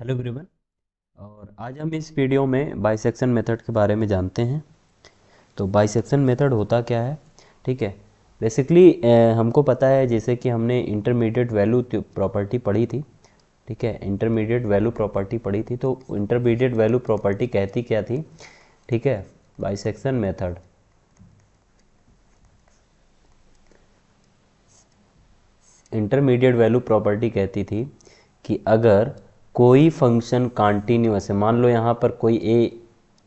Hello everyone. और आज हम इस वीडियो में बाइसेक्शन मेथड के बारे में जानते हैं। तो बाइसेक्शन मेथड होता क्या है? ठीक है, बेसिकली हमको पता है, जैसे कि हमने इंटरमीडिएट वैल्यू प्रॉपर्टी पढ़ी थी। ठीक है, इंटरमीडिएट वैल्यू प्रॉपर्टी पढ़ी थी। तो इंटरमीडिएट वैल्यू प्रॉपर्टी कहती क्या थी? ठीक है, bisection method intermediate value property कहती थी कि अगर कोई फंक्शन कॉन्टीन्यूअस है, मान लो यहाँ पर कोई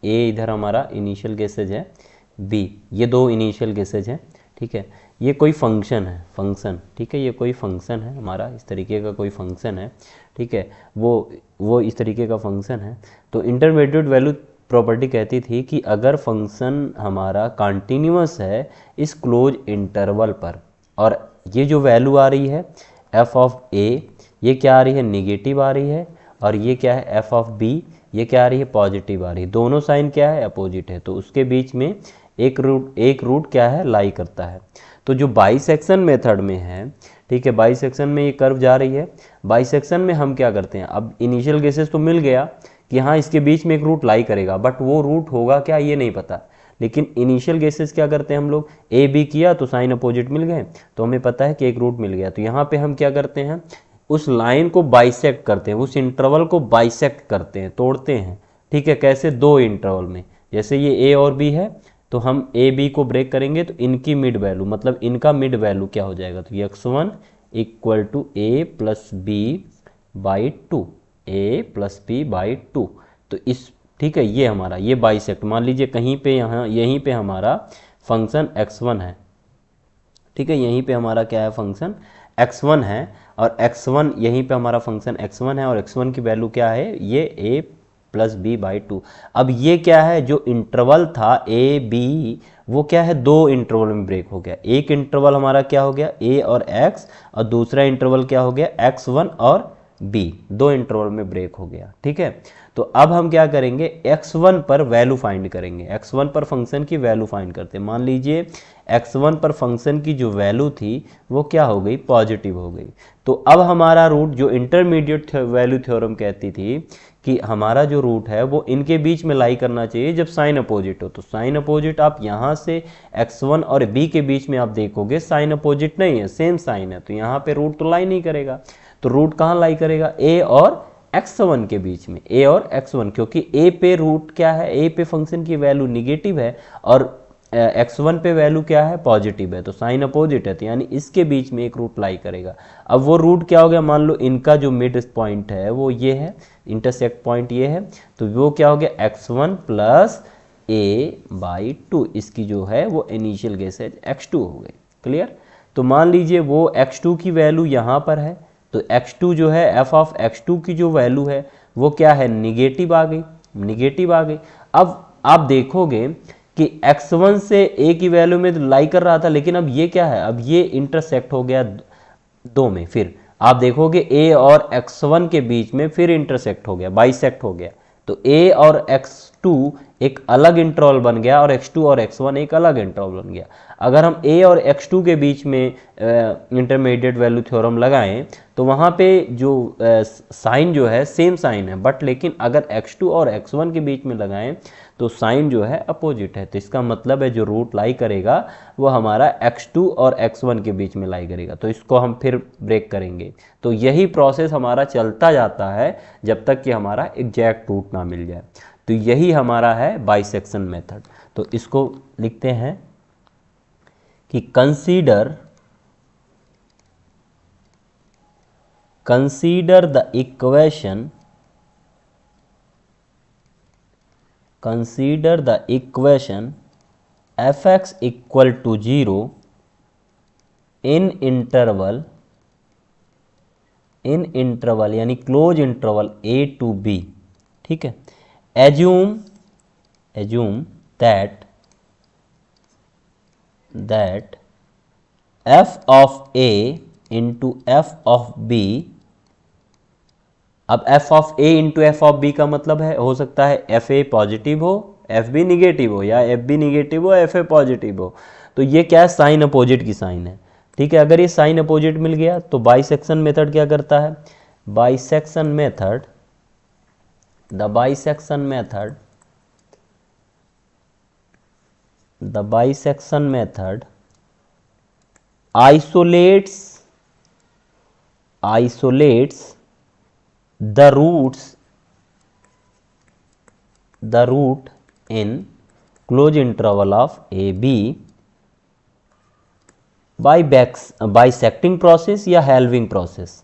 ए इधर हमारा इनिशियल गेसेज है, बी, ये दो इनिशियल गेसेज हैं। ठीक है, ये कोई फंक्शन है, फंक्शन, ठीक है, ये कोई फंक्शन है हमारा, इस तरीके का कोई फंक्शन है। ठीक है, वो इस तरीके का फंक्शन है। तो इंटरमीडिएट वैल्यू प्रॉपर्टी कहती थी कि अगर फंक्शन हमारा कॉन्टीन्यूअस है इस क्लोज इंटरवल पर, और ये जो वैल्यू आ रही है एफ ऑफ ए, ये क्या आ रही है? निगेटिव आ रही है। और ये क्या है? एफ ऑफ बी, ये क्या आ रही है? पॉजिटिव आ रही है। दोनों साइन क्या है? अपोजिट है। तो उसके बीच में एक रूट क्या है? लाई करता है। तो जो बाइसेक्शन मेथड में है, ठीक है, बाइसेक्शन में ये कर्व जा रही है। बाइसेक्शन में हम क्या करते हैं, अब इनिशियल गेसेस तो मिल गया कि हाँ इसके बीच में एक रूट लाई करेगा, बट वो रूट होगा क्या ये नहीं पता। लेकिन इनिशियल गेसेस क्या करते हैं हम लोग, ए बी किया तो साइन अपोजिट मिल गए, तो हमें पता है कि एक रूट मिल गया। तो यहाँ पे हम क्या करते हैं, उस लाइन को बाइसेक्ट करते हैं, उस इंटरवल को बाइसेक्ट करते हैं, तोड़ते हैं। ठीक है, कैसे? दो इंटरवल में, जैसे ये ए और बी है, तो हम ए बी को ब्रेक करेंगे तो इनकी मिड वैल्यू, मतलब इनका मिड वैल्यू क्या हो जाएगा? तो x1 equal to a plus b by two, a plus b by two. तो इस, ठीक है, ये हमारा ये बाइसेक्ट, मान लीजिए कहीं पे यहाँ यहीं पे हमारा फंक्शन x1 है। ठीक है, यहीं पे हमारा क्या है? फंक्शन x1 है, और x1 यहीं पे हमारा फंक्शन x1 है, और x1 की वैल्यू क्या है? ये a plus b by two. अब ये क्या है? जो इंटरवल था ए बी, वो क्या है? दो इंटरवल में ब्रेक हो गया। एक इंटरवल हमारा क्या हो गया? a और x, और दूसरा इंटरवल क्या हो गया? x1 और b, दो इंटरवल में ब्रेक हो गया। ठीक है, तो अब हम क्या करेंगे, x1 पर वैल्यू फाइंड करेंगे। x1 पर फंक्शन की वैल्यू फाइंड करते हैं। मान लीजिए x1 पर फंक्शन की जो वैल्यू थी वो क्या हो गई? पॉजिटिव हो गई। तो अब हमारा रूट, जो इंटरमीडिएट वैल्यू थ्योरम कहती थी कि हमारा जो रूट है वो इनके बीच में लाई करना चाहिए जब साइन अपोजिट हो। तो साइन अपोजिट आप यहाँ से x1 और b के बीच में आप देखोगे साइन अपोजिट नहीं है, सेम साइन है, तो यहाँ पे रूट तो लाई नहीं करेगा। तो रूट कहाँ लाई करेगा? a और x1 के बीच में, a और x1, क्योंकि a पे रूट क्या है? a पे फंक्शन की वैल्यू निगेटिव है, और x1 पे वैल्यू क्या है? पॉजिटिव है, तो साइन अपोजिट है, तो यानी इसके बीच में एक रूट लाई करेगा। अब वो रूट क्या हो गया? मान लो इनका जो मिड पॉइंट है वो ये है, इंटरसेक्ट पॉइंट ये है, तो वो क्या हो गया? x1 plus A by two, इसकी जो है वो इनिशियल गेस है x2 हो गई। क्लियर? तो मान लीजिए वो x2 की वैल्यू यहाँ पर है, तो x2 जो है, f ऑफ x2 की जो वैल्यू है वो क्या है? निगेटिव आ गई, निगेटिव आ गई। अब आप देखोगे कि x1 से a की वैल्यू में लाई कर रहा था, लेकिन अब ये क्या है? अब ये इंटरसेक्ट हो गया दो में, फिर आप देखोगे a और x1 के बीच में फिर इंटरसेक्ट हो गया, बाइसेक्ट हो गया। तो a और x2 एक अलग इंटरवल बन गया, और x2 और x1 एक अलग इंटरवल बन गया। अगर हम a और x2 के बीच में इंटरमीडिएट वैल्यू थ्योरम लगाएं तो वहाँ पे जो साइन जो है सेम साइन है, बट लेकिन अगर x2 और x1 के बीच में लगाएं तो साइन जो है अपोजिट है। तो इसका मतलब है जो रूट लाई करेगा वो हमारा x2 और x1 के बीच में लाई करेगा। तो इसको हम फिर ब्रेक करेंगे। तो यही प्रोसेस हमारा चलता जाता है जब तक कि हमारा एग्जैक्ट रूट ना मिल जाए। तो यही हमारा है बाइसेक्शन मेथड। तो इसको लिखते हैं कि consider the equation, consider the equation fx equal to 0 in interval यानी close interval a to b। ठीक है, assume that f of a into f of b, अब f of a into f of b का मतलब है, हो सकता है एफ ए पॉजिटिव हो, एफ बी निगेटिव हो, या एफ बी निगेटिव हो, एफ ए पॉजिटिव हो। तो ये क्या है? साइन अपोजिट की साइन है। ठीक है, अगर ये साइन अपोजिट मिल गया तो बाइसेक्शन मेथड क्या करता है? Bisection method The bisection method isolates the root in closed interval of AB by bisecting process या halving process,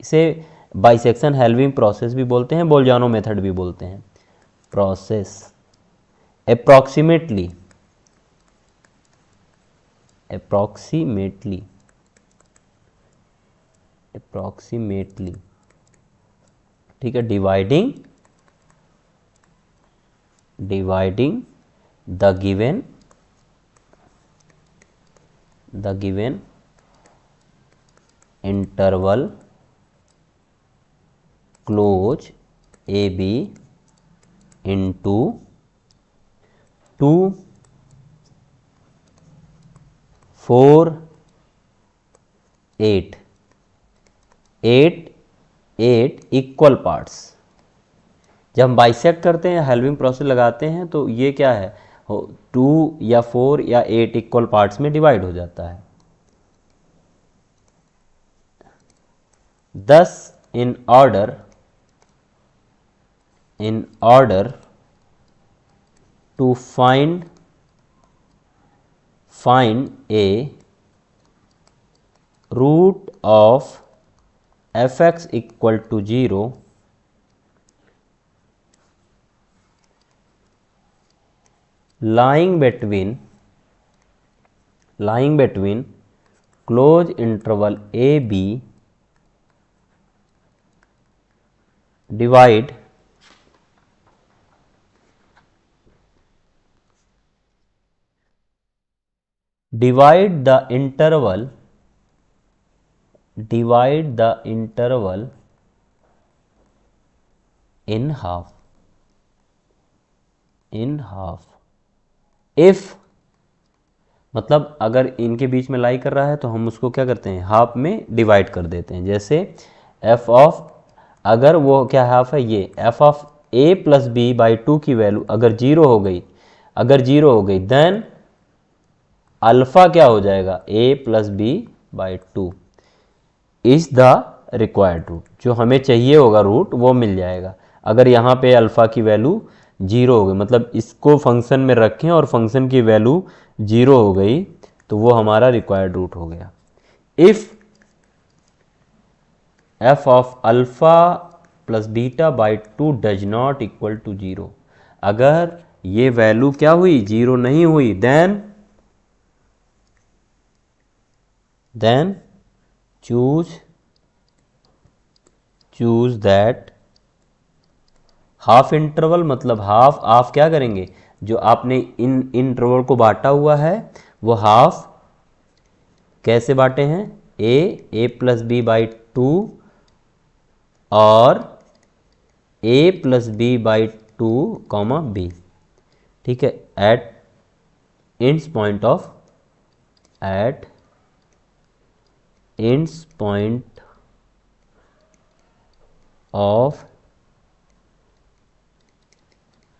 इसे बाइसेक्शन हेल्विंग प्रोसेस भी बोलते हैं, बोल्जानो मेथड भी बोलते हैं। प्रोसेस अप्रॉक्सीमेटली ठीक है, dividing the given interval close AB into 2 4 8 equal parts. जब हम बाइसेक्ट करते हैं, हेल्विंग प्रोसेस लगाते हैं, तो ये क्या है, 2 या 4 या 8 इक्वल पार्ट्स में डिवाइड हो जाता है। thus in order to find a root of fx equal to 0, lying between closed interval AB, divide the interval in half if, मतलब अगर इनके बीच में लाई कर रहा है तो हम उसको क्या करते हैं, हाफ में डिवाइड कर देते हैं। जैसे f ऑफ, अगर वो क्या हाफ है, ये f of a plus b by 2 की वैल्यू अगर जीरो हो गई देन अल्फा क्या हो जाएगा, a plus b by 2 is the required root. जो हमें चाहिए होगा रूट वो मिल जाएगा। अगर यहाँ पे अल्फा की वैल्यू जीरो हो गई, मतलब इसको फंक्शन में रखें और फंक्शन की वैल्यू जीरो हो गई, तो वो हमारा रिक्वायर्ड रूट हो गया। If f of alpha plus beta by 2 does not equal to 0, अगर ये वैल्यू क्या हुई, जीरो नहीं हुई, then choose that half interval, मतलब हाफ क्या करेंगे, जो आपने इन इंटरवल को बांटा हुआ है वो हाफ कैसे बांटे हैं, a प्लस बी बाई 2 और a plus b by 2 comma b, ठीक है, at ends point of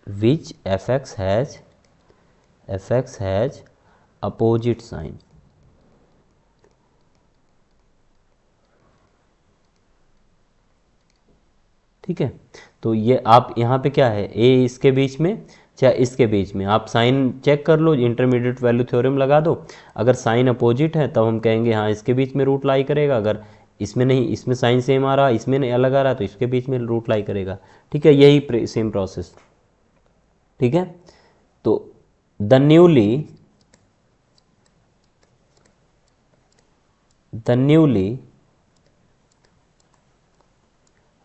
which fx has opposite sign। ठीक है, तो ये आप यहाँ पे क्या है, a इसके बीच में चाहे इसके बीच में, आप साइन चेक कर लो, इंटरमीडिएट वैल्यू थ्योरम लगा दो। अगर साइन अपोजिट है तब हम कहेंगे हाँ इसके बीच में रूट लाई करेगा, अगर इसमें नहीं, इसमें साइन सेम आ रहा, इसमें नहीं अलग आ रहा, तो इसके बीच में रूट लाई करेगा। ठीक है, यही सेम प्रोसेस। ठीक है, तो the newly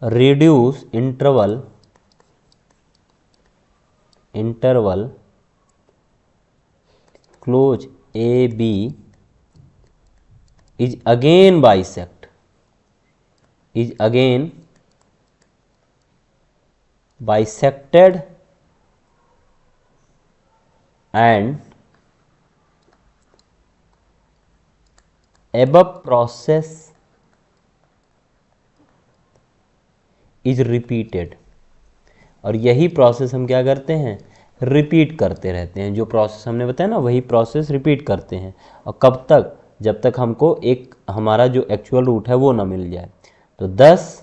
reduce interval close AB is again bisected and above process is repeated. और यही प्रोसेस हम क्या करते हैं, रिपीट करते रहते हैं। जो प्रोसेस हमने बताया ना वही प्रोसेस रिपीट करते हैं। और कब तक, जब तक हमको एक हमारा जो एक्चुअल रूट है वो ना मिल जाए। तो thus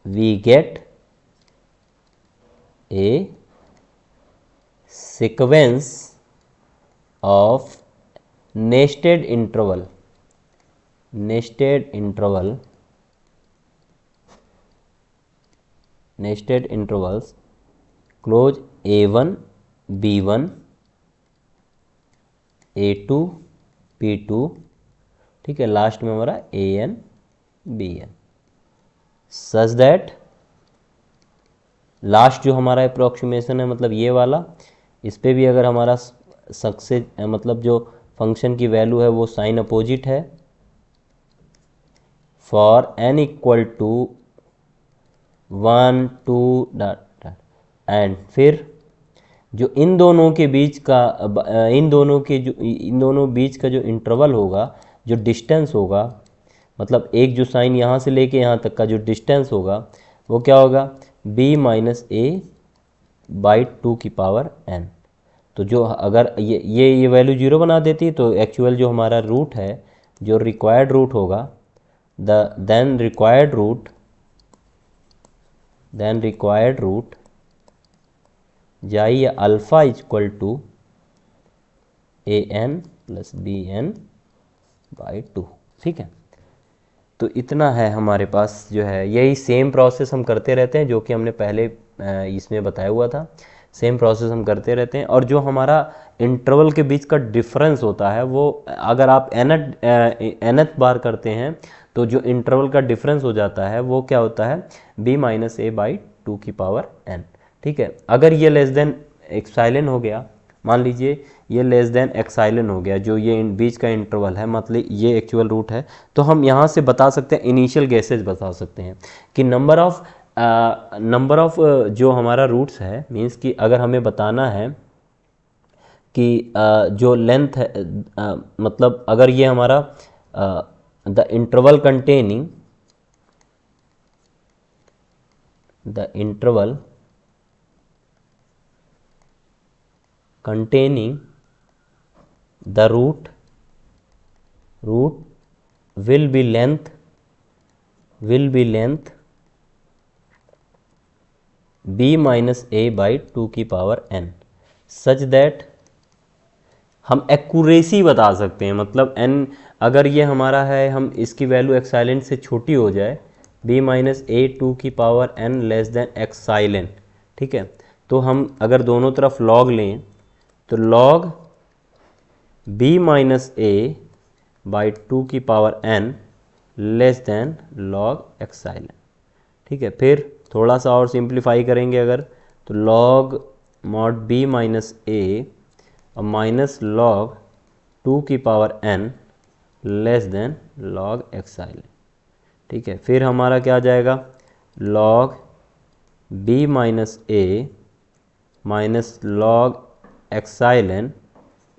we get a sequence of nested intervals close a1 b1 a2 p2, ठीक है, लास्ट में हमारा an bn, such that last जो हमारा अप्रोक्सीमेशन है मतलब ये वाला, इस पे भी अगर हमारा सक्सेस मतलब जो फंक्शन की वैल्यू है वो साइन अपोजिट है for n equal to 1 2 dot and फिर जो इन दोनों के बीच का इन दोनों बीच का जो इंटरवल होगा, जो डिस्टेंस होगा, मतलब एक जो साइन यहाँ से लेके यहाँ तक का जो डिस्टेंस होगा वो क्या होगा, b माइनस ए बाई 2 की पावर n। तो जो अगर ये वैल्यू जीरो बना देती तो एक्चुअल जो हमारा रूट है, जो रिक्वायर्ड रूट होगा, देन रिक्वायर्ड रूट जाइए alpha equal to a n plus b n by 2, ठीक है। तो इतना है हमारे पास जो है, यही सेम प्रोसेस हम करते रहते हैं जो कि हमने पहले इसमें बताया हुआ था। सेम प्रोसेस हम करते रहते हैं। और जो हमारा इंटरवल के बीच का डिफरेंस होता है वो अगर आप nth बार करते हैं तो जो इंटरवल का डिफरेंस हो जाता है वो क्या होता है, b माइनस ए बाई 2 की पावर n, ठीक है। अगर ये लेस देन एक्साइलन हो गया, मान लीजिए ये लेस देन एक्साइलन हो गया, जो ये बीच का इंटरवल है, मतलब ये एक्चुअल रूट है, तो हम यहाँ से बता सकते हैं, इनिशियल गेसेज बता सकते हैं कि नंबर ऑफ जो हमारा रूट्स है, मीन्स कि अगर हमें बताना है कि जो लेंथ है, मतलब अगर ये हमारा the interval containing the root will be length b minus a by 2 की पावर n, सच दैट हम एक्यूरेसी बता सकते हैं। मतलब n अगर ये हमारा है, हम इसकी वैल्यू एक्साइलेंट से छोटी हो जाए, b माइनस ए 2 की पावर n लेस देन एक्साइलेंट, ठीक है। तो हम अगर दोनों तरफ लॉग लें तो log b minus A by 2 की power n less than log epsilon, ठीक है। फिर थोड़ा सा और सिंप्लीफाई करेंगे अगर, तो log mod b minus A और माइनस लॉग 2 की power n less than log epsilon, ठीक है। फिर हमारा क्या आ जाएगा, log b minus A minus log epsilon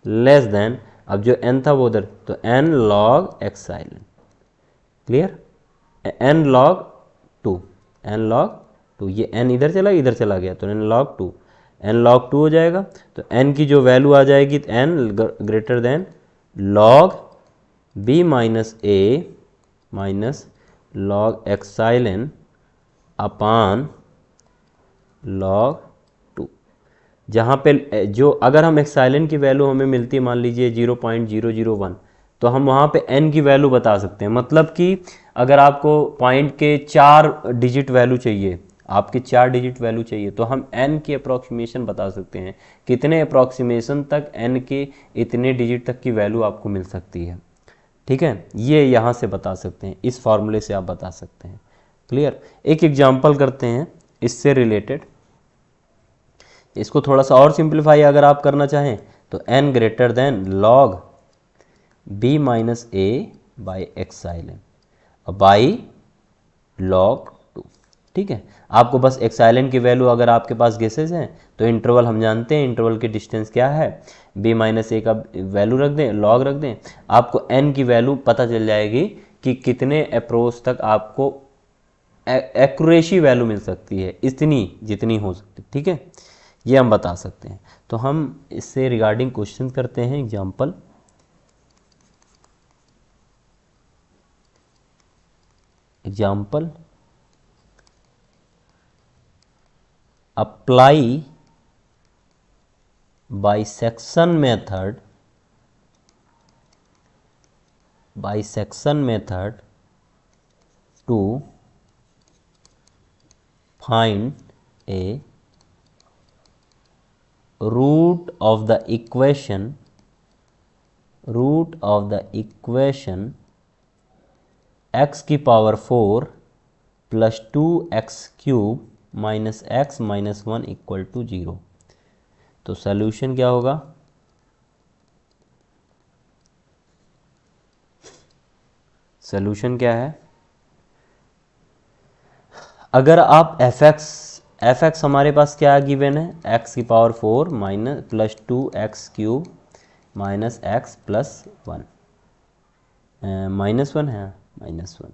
less than, अब जो n था वो उधर, तो n log epsilon, clear, n log 2, ये n इधर चला गया तो n लॉग 2 हो जाएगा। तो n की जो वैल्यू आ जाएगी n greater than log b minus A minus log epsilon upon log 2, जहाँ पे जो अगर हम एक्साइलेंट की वैल्यू हमें मिलती है मान लीजिए 0.001, तो हम वहाँ पे n की वैल्यू बता सकते हैं। मतलब कि अगर आपको पॉइंट के 4 डिजिट वैल्यू चाहिए, तो हम n की अप्रॉक्सीमेशन बता सकते हैं, कितने अप्रॉक्सीमेशन तक n के इतने डिजिट तक की वैल्यू आपको मिल सकती है, ठीक है। ये यहाँ से बता सकते हैं, इस फॉर्मूले से आप बता सकते हैं, क्लियर। एक एग्जांपल करते हैं इससे रिलेटेड, इसको थोड़ा सा और सिंप्लीफाई अगर आप करना चाहें तो n greater than log b minus A by epsilon by log 2, ठीक है। आपको बस एक्साइलेंट की वैल्यू अगर आपके पास गेसेस हैं तो इंटरवल हम जानते हैं, इंटरवल की डिस्टेंस क्या है, b माइनस ए का वैल्यू रख दें, लॉग रख दें, आपको n की वैल्यू पता चल जाएगी कि कितने अप्रोच तक आपको एक्यूरेसी वैल्यू मिल सकती है, इतनी जितनी हो सकती है, ठीक है, ये हम बता सकते हैं। तो हम इससे रिगार्डिंग क्वेश्चन करते हैं। Example apply bisection method to find a root of the equation x की power 4 plus 2x cube minus x minus 1 equal to 0। तो सॉल्यूशन क्या होगा? सॉल्यूशन क्या है? अगर आप fx हमारे पास क्या गिवन है, x की power 4 minus plus 2x cube minus x plus 1 minus 1 है, माइनस 1,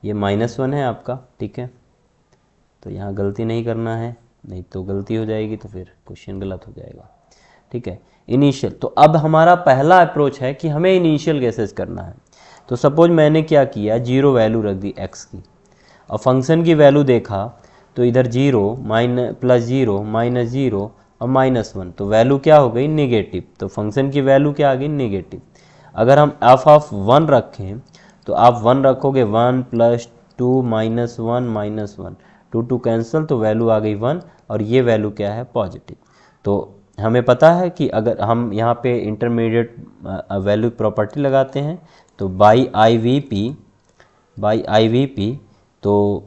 ये माइनस 1 है आपका, ठीक है। तो यहाँ गलती नहीं करना है, नहीं तो गलती हो जाएगी तो फिर क्वेश्चन गलत हो जाएगा, ठीक है। इनिशियल, तो अब हमारा पहला अप्रोच है कि हमें इनिशियल गैसेज करना है। तो सपोज मैंने क्या किया, 0 वैल्यू रख दी x की, और फंक्शन की वैल्यू देखा तो इधर 0 प्लस 0 माइनस 0 और माइनस 1, तो वैल्यू क्या हो गई? नेगेटिव। तो फंक्शन की वैल्यू क्या आ गई? नेगेटिव। अगर हम एफ ऑफ 1 रखें तो आप 1 रखोगे, 1 प्लस 2 माइनस 1 माइनस 1, 2 कैंसिल, तो वैल्यू आ गई 1, और ये वैल्यू क्या है? पॉजिटिव। तो हमें पता है कि अगर हम यहाँ पे इंटरमीडिएट वैल्यू प्रॉपर्टी लगाते हैं तो बाई आई वी पी, तो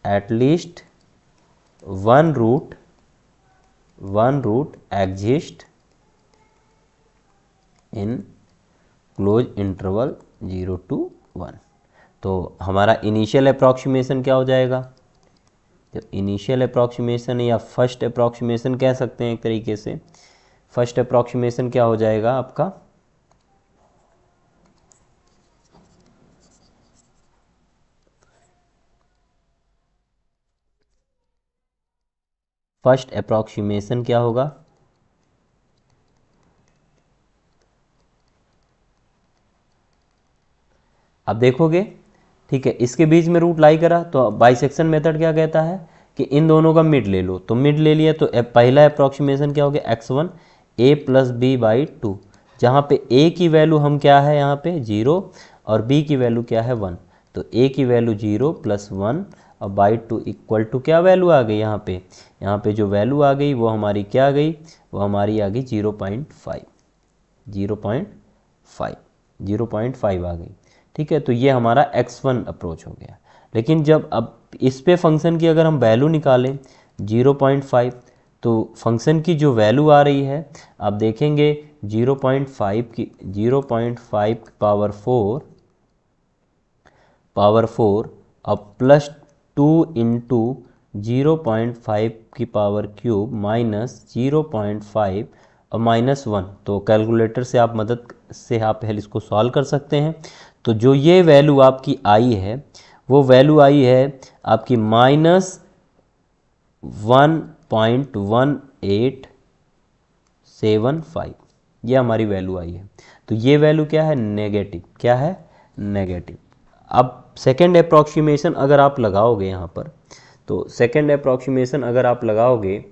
at least one root exist in close interval 0 to 1। तो हमारा इनिशियल अप्रॉक्सीमेशन क्या हो जाएगा? जब इनिशियल अप्रॉक्सीमेशन या फर्स्ट अप्रॉक्सीमेशन कह सकते हैं एक तरीके से, फर्स्ट अप्रॉक्सीमेशन क्या हो जाएगा आपका? फर्स्ट अप्रॉक्सीमेशन क्या होगा? अब देखोगे, ठीक है, इसके बीच में रूट लाई करा, तो बाइसेक्शन मेथड क्या कहता है कि इन दोनों का मिड ले लो, तो मिड ले लिया, तो पहला अप्रॉक्सीमेशन क्या हो गया? x1 a plus b by 2, जहाँ पे a की वैल्यू हम क्या है यहाँ पे 0 और b की वैल्यू क्या है 1, तो a की वैल्यू 0 प्लस 1 और बाई 2 इक्वल टू क्या वैल्यू आ गई यहाँ पे जो वैल्यू आ गई वो हमारी क्या आ गई? वो हमारी आ गई 0.5 आ गई, ठीक है। तो ये हमारा x1 अप्रोच हो गया। लेकिन जब अब इस पे फंक्शन की अगर हम वैल्यू निकालें 0.5, तो फंक्शन की जो वैल्यू आ रही है आप देखेंगे 0.5 पावर 4 और प्लस 2 इंटू 0.5 की पावर क्यूब माइनस 0.5 और माइनस 1। तो कैलकुलेटर से आप मदद से आप पहले इसको सॉल्व कर सकते हैं। तो जो ये वैल्यू आपकी आई है वो वैल्यू आई है आपकी -1.1875, ये हमारी वैल्यू आई है। तो ये वैल्यू क्या है? नेगेटिव। क्या है? नेगेटिव। अब सेकेंड अप्रॉक्सीमेशन अगर आप लगाओगे यहाँ पर, तो सेकेंड अप्रॉक्सीमेशन अगर आप लगाओगे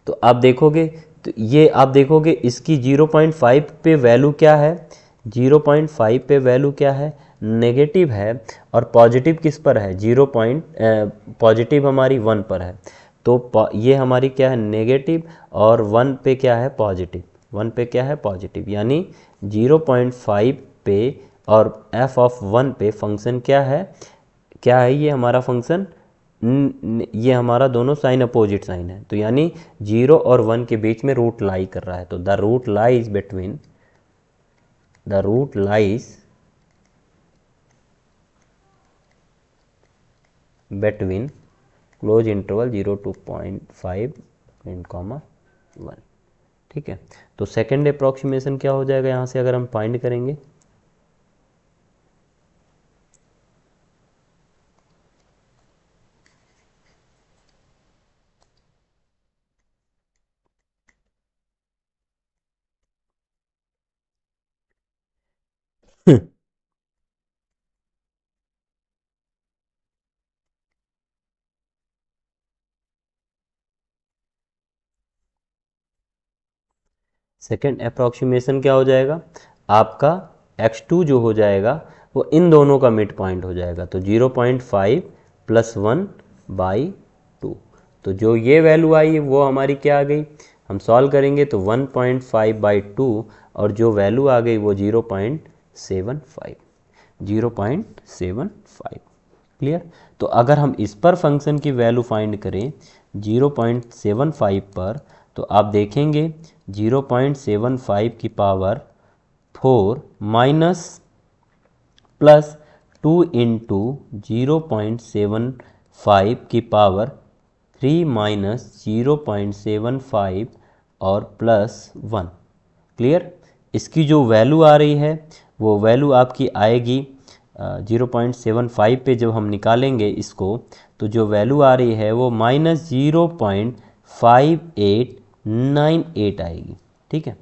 तो आप देखोगे, तो ये आप देखोगे इसकी 0.5 पे वैल्यू क्या है? 0.5 पे वैल्यू क्या है? नेगेटिव है। और पॉजिटिव किस पर है? पॉजिटिव हमारी 1 पर है। तो ये हमारी क्या है? नेगेटिव, और 1 पे क्या है? पॉजिटिव। 1 पे क्या है? पॉजिटिव। यानी 0.5 पे और f ऑफ 1 पे फंक्शन क्या है? क्या है ये हमारा फंक्शन? ये हमारा दोनों साइन अपोजिट साइन है, तो यानी 0 और 1 के बीच में रूट लाई कर रहा है। तो the root lies between close interval 0 to 0.5 1, ठीक है। तो सेकेंड अप्रॉक्सीमेशन क्या हो जाएगा यहाँ से अगर हम फाइंड करेंगे, सेकेंड अप्रॉक्सीमेशन क्या हो जाएगा आपका, x2 जो हो जाएगा वो इन दोनों का मिड पॉइंट हो जाएगा, तो 0.5 + 1/2। तो जो ये वैल्यू आई वो हमारी क्या आ गई, हम सॉल्व करेंगे तो 1.5/2 और जो वैल्यू आ गई वो 0.75। क्लियर। तो अगर हम इस पर फंक्शन की वैल्यू फाइंड करें 0.75 पर, तो आप देखेंगे 0.75 की पावर 4 माइनस प्लस 2 इंटू 0.75 की पावर 3 माइनस 0.75 और प्लस 1। क्लियर। इसकी जो वैल्यू आ रही है वो वैल्यू आपकी आएगी 0.75 पे जब हम निकालेंगे इसको, तो जो वैल्यू आ रही है वो -0.5898 आएगी। ठीक है।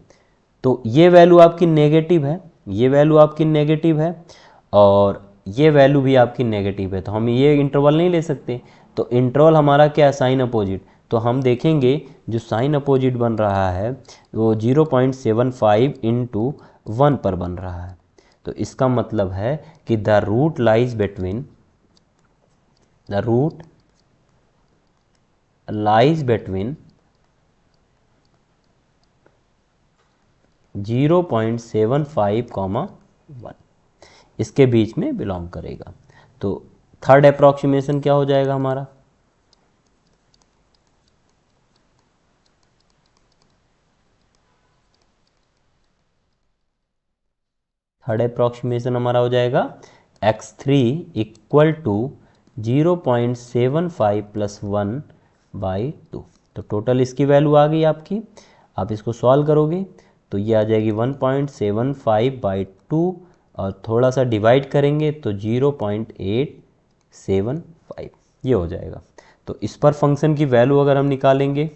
तो ये वैल्यू आपकी नेगेटिव है, ये वैल्यू आपकी नेगेटिव है और ये वैल्यू भी आपकी नेगेटिव है, तो हम ये इंटरवल नहीं ले सकते। तो इंटरवल हमारा क्या है, साइन अपोजिट। तो हम देखेंगे जो साइन अपोजिट बन रहा है वो 0.75 इंटू 1 पर बन रहा है। तो इसका मतलब है कि द रूट लाइज बिटवीन 0.75, 1 इसके बीच में बिलोंग करेगा। तो थर्ड अप्रॉक्सीमेशन क्या हो जाएगा हमारा, थर्ड अप्रॉक्सीमेशन हमारा हो जाएगा x3 = 0.75 + 1/2। तो टोटल इसकी वैल्यू आ गई आपकी। आप इसको सॉल्व करोगे तो ये आ जाएगी 1.75/2 और थोड़ा सा डिवाइड करेंगे तो 0.875 ये हो जाएगा। तो इस पर फंक्शन की वैल्यू अगर हम निकालेंगे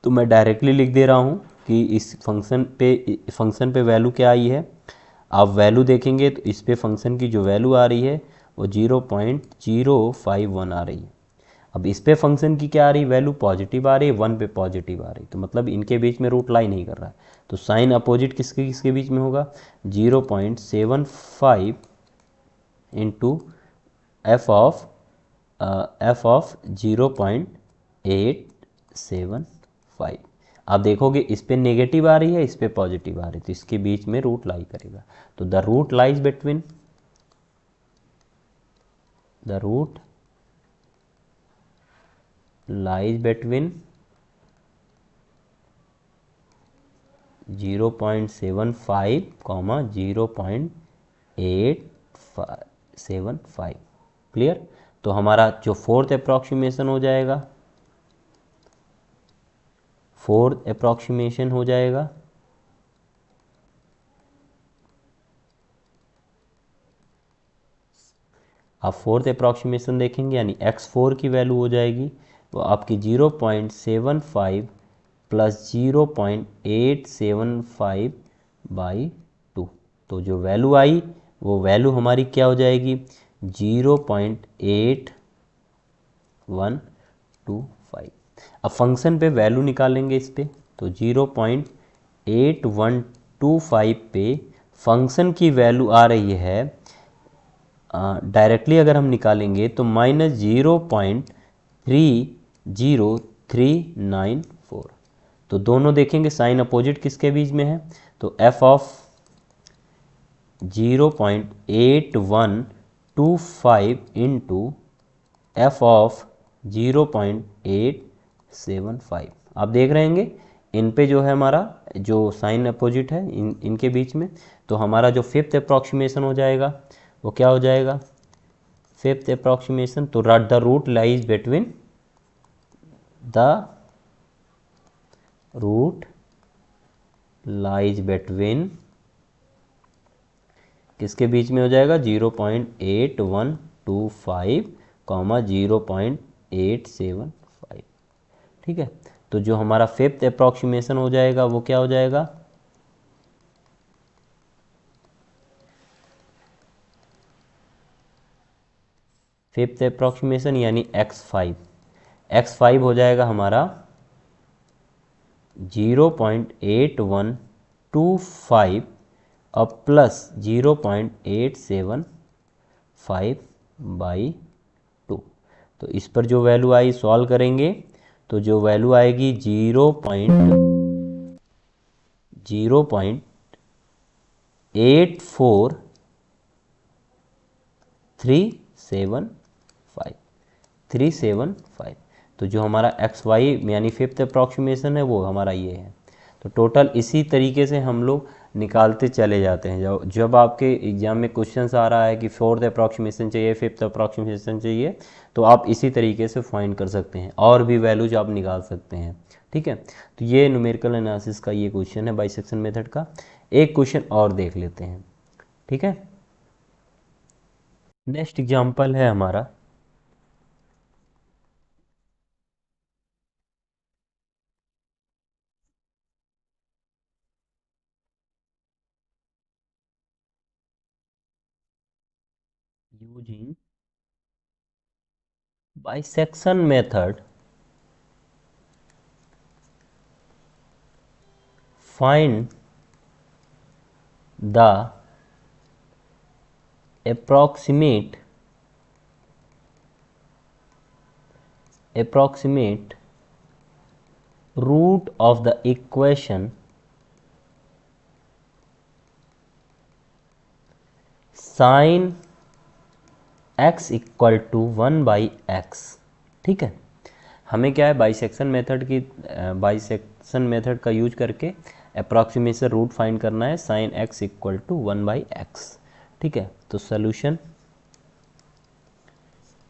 तो मैं डायरेक्टली लिख दे रहा हूँ कि इस फंक्शन पे वैल्यू क्या आई है। आप वैल्यू देखेंगे तो इस पे फंक्शन की जो वैल्यू आ रही है वो 0.051 आ रही है। अब इस पे फंक्शन की क्या आ रही है, वैल्यू पॉजिटिव आ रही है, 1 पे पॉजिटिव आ रही है, तो मतलब इनके बीच में रूट लाई नहीं कर रहा है। तो साइन अपोजिट किसके किसके बीच में होगा, 0.75 इंटू एफ ऑफ 0.875। आप देखोगे इस पे नेगेटिव आ रही है, इस पे पॉजिटिव आ रही है, तो इसके बीच में रूट लाई करेगा। तो the root lies between 0.75, 0.875। Clear. तो हमारा जो फोर्थ अप्रॉक्सीमेशन हो जाएगा, आप फोर्थ अप्रॉक्सीमेशन देखेंगे यानी x4 की वैल्यू हो जाएगी वो आपकी 0.75 + 0.875/2। तो जो वैल्यू आई वो वैल्यू हमारी क्या हो जाएगी, 0.8125। अब फंक्शन पे वैल्यू निकालेंगे इस पे, तो 0.8125 पे फंक्शन की वैल्यू आ रही है, डायरेक्टली अगर हम निकालेंगे तो -0.30394। तो दोनों देखेंगे साइन अपोजिट किसके बीच में है, तो f of 0.8125 into f of 0.875। आप देख रहे हैं इन पे जो है हमारा जो साइन अपोजिट है इनके बीच में। तो हमारा जो फिफ्थ अप्रॉक्सीमेशन हो जाएगा वो क्या हो जाएगा, फिफ्थ अप्रॉक्सीमेशन, तो the root lies between root lies between किसके बीच में हो जाएगा 0.8125 कॉमा 0.875। ठीक है, तो जो हमारा फिफ्थ अप्रॉक्सीमेशन हो जाएगा वो क्या हो जाएगा, फिफ्थ अप्रॉक्सीमेशन यानी x5 हो जाएगा हमारा 0.8125 और प्लस 0.875/2। तो इस पर जो वैल्यू आई सॉल्व करेंगे तो जो वैल्यू आएगी 0.84375। तो जो हमारा एक्स वाई यानी फिफ्थ अप्रॉक्सीमेशन है वो हमारा ये है। तो टोटल इसी तरीके से हम लोग निकालते चले जाते हैं। जब आपके एग्जाम में क्वेश्चंस आ रहा है कि फोर्थ अप्रॉक्सीमेशन चाहिए, फिफ्थ अप्रॉक्सीमेशन चाहिए, तो आप इसी तरीके से फाइंड कर सकते हैं, और भी वैल्यूज आप निकाल सकते हैं। ठीक है, तो ये न्यूमेरिकल एनालिसिस का ये क्वेश्चन है बाइसेक्शन मेथड का। एक क्वेश्चन और देख लेते हैं। ठीक है, नेक्स्ट एग्जाम्पल है हमारा using bisection method find the approximate root of the equation sin x equal to 1/x। ठीक है, हमें क्या है बाइसेक्शन मेथड का यूज करके अप्रॉक्सीमेशन रूट फाइंड करना है sin x equal to 1/x। ठीक है, तो सॉल्यूशन,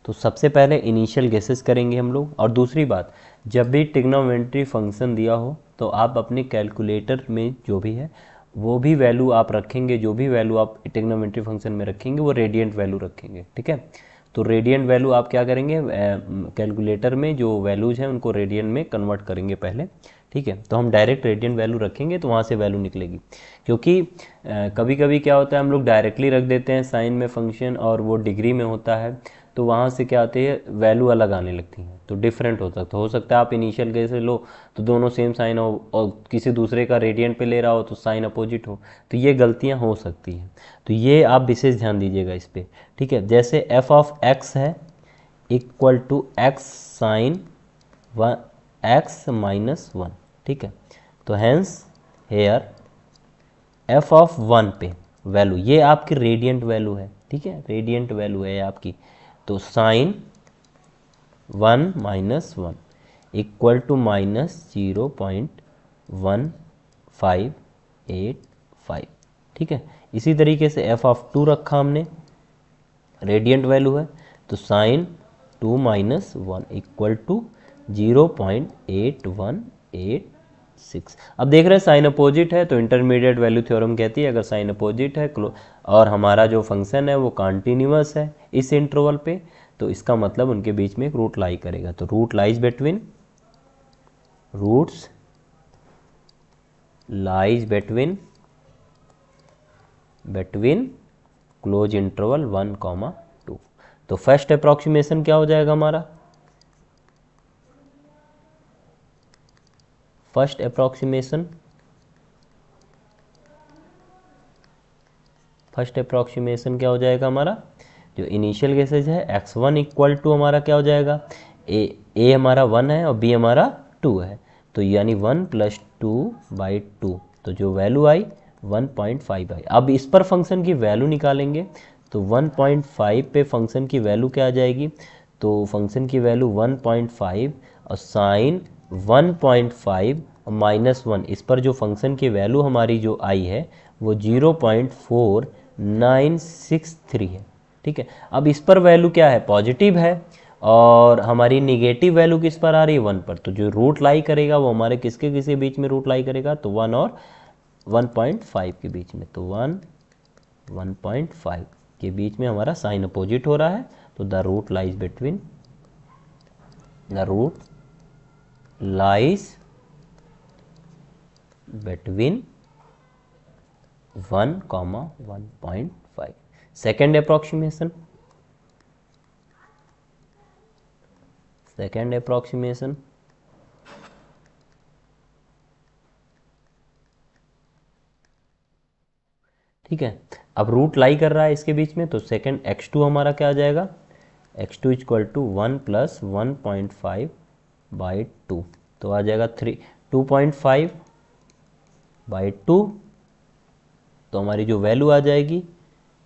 तो सबसे पहले इनिशियल गेसेस करेंगे हम लोग। और दूसरी बात, जब भी ट्रिग्नोमेट्री फंक्शन दिया हो तो आप अपने कैलकुलेटर में जो भी है वो भी वैल्यू आप रखेंगे, जो भी वैल्यू आप ट्रिग्नोमेट्री फंक्शन में रखेंगे वो रेडियंट वैल्यू रखेंगे। ठीक है, तो रेडियंट वैल्यू आप क्या करेंगे, कैलकुलेटर में जो वैल्यूज हैं उनको रेडियंट में कन्वर्ट करेंगे पहले। ठीक है, तो हम डायरेक्ट रेडियंट वैल्यू रखेंगे तो वहाँ से वैल्यू निकलेगी। क्योंकि कभी कभी क्या होता है हम लोग डायरेक्टली रख देते हैं साइन में फंक्शन और वो डिग्री में होता है, तो वहाँ से क्या आती है वैल्यू अलग आने लगती हैं, तो डिफरेंट हो सकता है आप इनिशियल गेस लो तो दोनों सेम साइन हो, और किसी दूसरे का रेडियंट पे ले रहा हो तो साइन अपोजिट हो, तो ये गलतियाँ हो सकती हैं। तो ये आप विशेष ध्यान दीजिएगा इस पर। ठीक है, जैसे एफ ऑफ एक्स है equal to x sine x minus 1। ठीक है, तो हैंस हेयर एफ ऑफ 1 पे वैल्यू, ये आपकी रेडियंट वैल्यू है। ठीक है, रेडियंट वैल्यू है आपकी, तो sine 1 minus 1 equal to minus 0.1585। ठीक है, इसी तरीके से एफ ऑफ 2 रखा हमने, रेडियंट वैल्यू है, तो साइन 2 माइनस 1 इक्वल टू 0.8186। अब देख रहे हैं साइन अपोजिट है तो इंटरमीडिएट वैल्यू थ्योरम कहती है अगर साइन अपोजिट है और हमारा जो फंक्शन है वो कॉन्टिन्यूअस है इस इंटरवल पे, तो इसका मतलब उनके बीच में एक रूट लाई करेगा। तो root lies between, roots lies between close interval 1,2। तो फर्स्ट अप्रॉक्सीमेशन क्या हो जाएगा हमारा, फर्स्ट अप्रॉक्सीमेशन क्या हो जाएगा हमारा, जो इनिशियल गेसेज है x1 इक्वल टू हमारा क्या हो जाएगा, a हमारा 1 है और b हमारा 2 है, तो यानी 1 + 2/2, तो जो वैल्यू आई 1.5 आई। अब इस पर फंक्शन की वैल्यू निकालेंगे तो 1.5 पे फंक्शन की वैल्यू क्या आ जाएगी, तो फंक्शन की वैल्यू 1.5 और साइन 1.5 और -1, इस पर जो फंक्शन की वैल्यू हमारी जो आई है वो 0.4963 है। ठीक है, अब इस पर वैल्यू क्या है, पॉजिटिव है, और हमारी निगेटिव वैल्यू किस पर आ रही है, 1 पर। तो जो रूट लाई करेगा वो हमारे किसके किसी बीच में रूट लाई करेगा, तो 1 और 1.5 के बीच में। तो 1.5 के बीच में हमारा साइन अपोजिट हो रहा है, तो the root lies between 1,1.5। Second approximation, ठीक है। अब रूट लाई कर रहा है इसके बीच में, तो सेकेंड x2 हमारा क्या आ जाएगा, x2 equal to 1 plus 1.5 by 2, तो आ जाएगा 2.5 बाई 2, तो हमारी जो वैल्यू आ जाएगी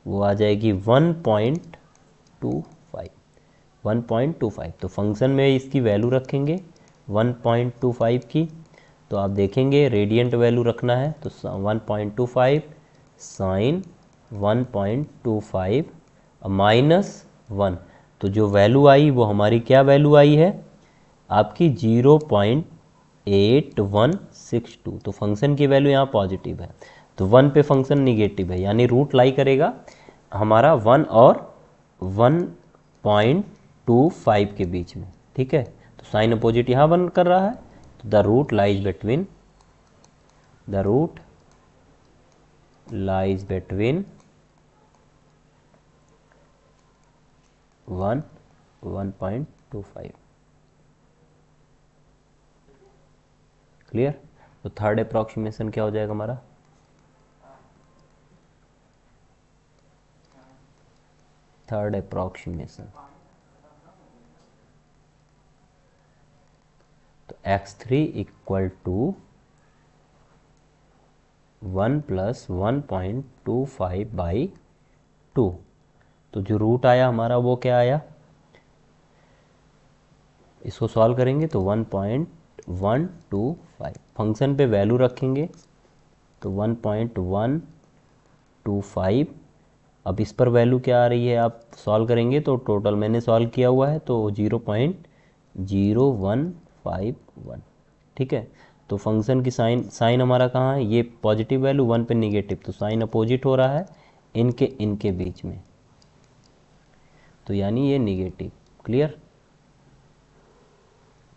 वो आ जाएगी 1.25। तो फंक्शन में इसकी वैल्यू रखेंगे 1.25 की, तो आप देखेंगे रेडियंट वैल्यू रखना है, तो 1.25 साइन 1.25 -1, तो जो वैल्यू आई वो हमारी क्या वैल्यू आई है आपकी 0.8162। तो फंक्शन की वैल्यू यहाँ पॉजिटिव है, तो 1 पे फंक्शन निगेटिव है, यानी रूट लाई करेगा हमारा 1 और 1.25 के बीच में, ठीक है। तो साइन अपोजिट यहाँ बन कर रहा है, तो the root lies between 1.25। Clear. तो थर्ड अप्रॉक्सीमेशन क्या हो जाएगा हमारा, थर्ड अप्रॉक्सीमेशन, तो x3 equal to 1 plus 1.25 by 2, तो जो रूट आया हमारा वो क्या आया, इसको सॉल्व करेंगे तो 1.125, फंक्शन पे वैल्यू रखेंगे तो 1.125। अब इस पर वैल्यू क्या आ रही है, आप सॉल्व करेंगे तो टोटल मैंने सॉल्व किया हुआ है तो 0.0151, ठीक है। तो फंक्शन की साइन हमारा कहाँ है, ये पॉजिटिव वैल्यू 1 पे निगेटिव, तो साइन अपोजिट हो रहा है इनके बीच में, तो यानी ये निगेटिव। क्लियर,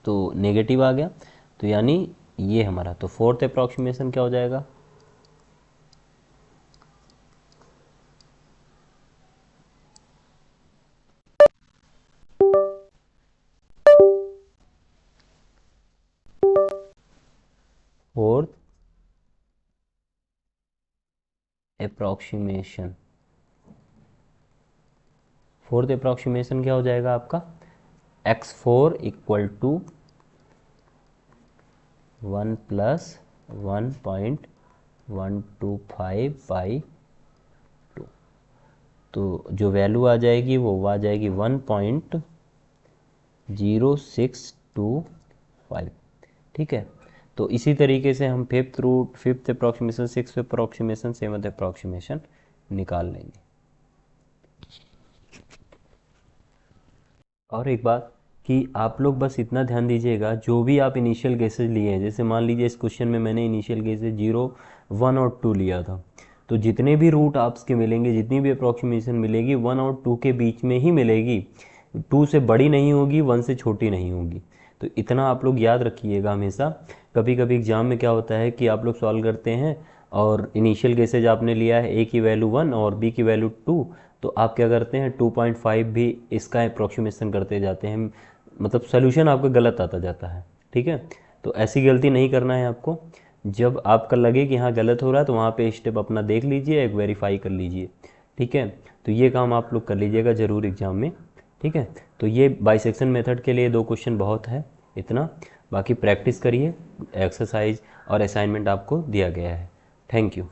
तो नेगेटिव आ गया, तो यानी ये हमारा, तो फोर्थ अप्रॉक्सीमेशन क्या हो जाएगा, फोर्थ अप्रॉक्सीमेशन, फोर्थ अप्रॉक्सीमेशन क्या हो जाएगा आपका, x4 equal to 1 plus 1.125 by 2, तो जो वैल्यू आ जाएगी वो आ जाएगी 1.0625, ठीक है। तो इसी तरीके से हम fifth approximation, sixth approximation, seventh approximation निकाल लेंगे। और एक बात कि आप लोग बस इतना ध्यान दीजिएगा, जो भी आप इनिशियल गेसेज लिए हैं, जैसे मान लीजिए इस क्वेश्चन में मैंने इनिशियल गेसेज 0, 1 और 2 लिया था, तो जितने भी रूट आपके मिलेंगे, जितनी भी अप्रॉक्सीमेशन मिलेगी 1 और 2 के बीच में ही मिलेगी, 2 से बड़ी नहीं होगी, 1 से छोटी नहीं होगी। तो इतना आप लोग याद रखिएगा हमेशा। कभी कभी एग्जाम में क्या होता है कि आप लोग सॉल्व करते हैं और इनिशियल गेसेज आपने लिया है, ए की वैल्यू 1 और बी की वैल्यू 2, तो आप क्या करते हैं 2.5 भी इसका अप्रॉक्सीमेशन करते जाते हैं, मतलब सोल्यूशन आपका गलत आता जाता है, ठीक है। तो ऐसी गलती नहीं करना है आपको। जब आपका लगे कि हाँ गलत हो रहा है, तो वहाँ पे स्टेप अपना देख लीजिए, एक वेरीफाई कर लीजिए, ठीक है। तो ये काम आप लोग कर लीजिएगा ज़रूर एग्ज़ाम में, ठीक है। तो ये बाइसेक्शन मेथड के लिए 2 क्वेश्चन बहुत है, इतना। बाकी प्रैक्टिस करिए, एक्सरसाइज और असाइनमेंट आपको दिया गया है। Thank you.